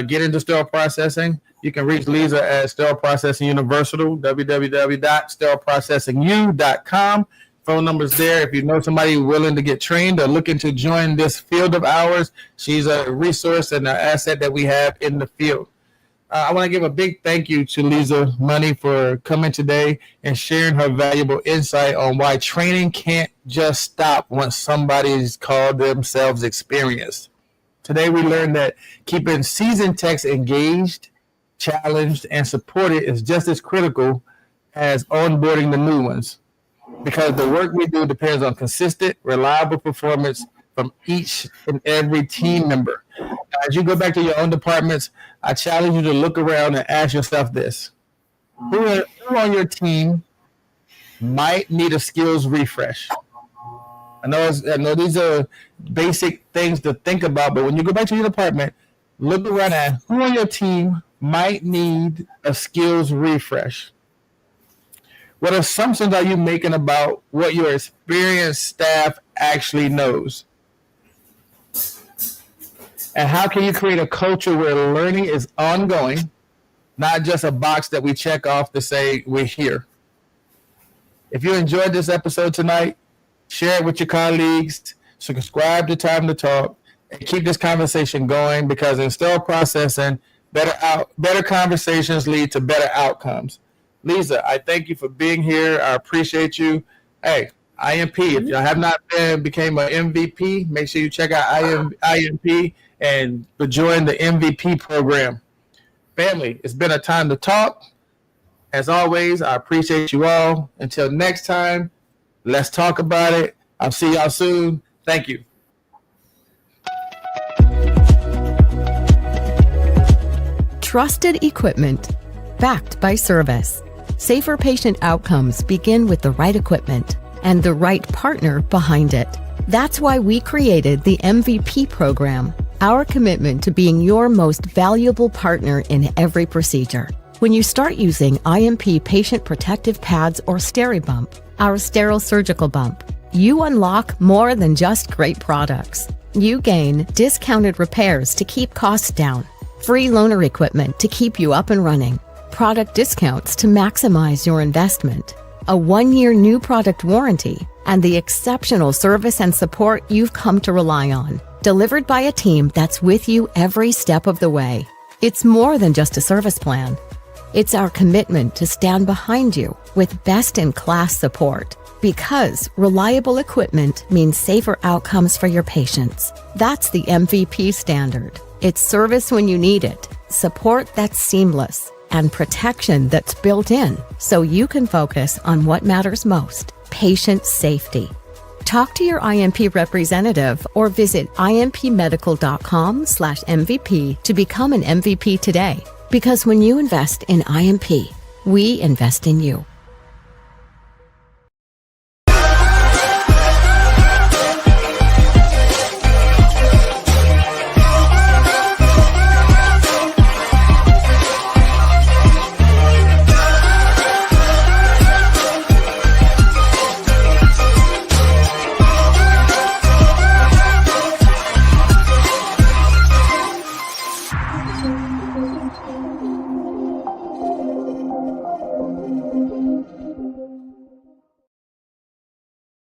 get into sterile processing, you can reach Leza at Sterile Processing Universal, www.sterileprocessingu.com. Phone number's there. If you know somebody willing to get trained or looking to join this field of ours, she's a resource and an asset that we have in the field. I want to give a big thank you to Leza Money for coming today and sharing her valuable insight on why training can't just stop once somebody's called themselves experienced. Today we learned that keeping seasoned techs engaged, challenged, and supported is just as critical as onboarding the new ones, because the work we do depends on consistent, reliable performance from each and every team member. As you go back to your own departments, I challenge you to look around and ask yourself this. Who on your team might need a skills refresh? I know these are basic things to think about, but when you go back to your department, look around at who on your team might need a skills refresh. What assumptions are you making about what your experienced staff actually knows? And how can you create a culture where learning is ongoing, not just a box that we check off to say we're here? If you enjoyed this episode tonight, share it with your colleagues, subscribe to Time to Talk, and keep this conversation going, because in still processing, better conversations lead to better outcomes. Leza, I thank you for being here. I appreciate you. Hey, IMP, if you have not became an MVP, make sure you check out IMP and join the MVP program. Family, it's been a time to talk. As always, I appreciate you all. Until next time, let's talk about it. I'll see y'all soon. Thank you. Trusted equipment, backed by service. Safer patient outcomes begin with the right equipment and the right partner behind it. That's why we created the MVP program, our commitment to being your most valuable partner in every procedure. When you start using IMP patient protective pads or SteriBump, our sterile surgical bump, you unlock more than just great products. You gain discounted repairs to keep costs down, free loaner equipment to keep you up and running, product discounts to maximize your investment, a 1-year new product warranty, and the exceptional service and support you've come to rely on, delivered by a team that's with you every step of the way. It's more than just a service plan. It's our commitment to stand behind you with best-in-class support, because reliable equipment means safer outcomes for your patients. That's the MVP standard. It's service when you need it, support that's seamless, and protection that's built in so you can focus on what matters most, patient safety. Talk to your IMP representative or visit impmedical.com/MVP to become an MVP today. Because when you invest in IMP, we invest in you.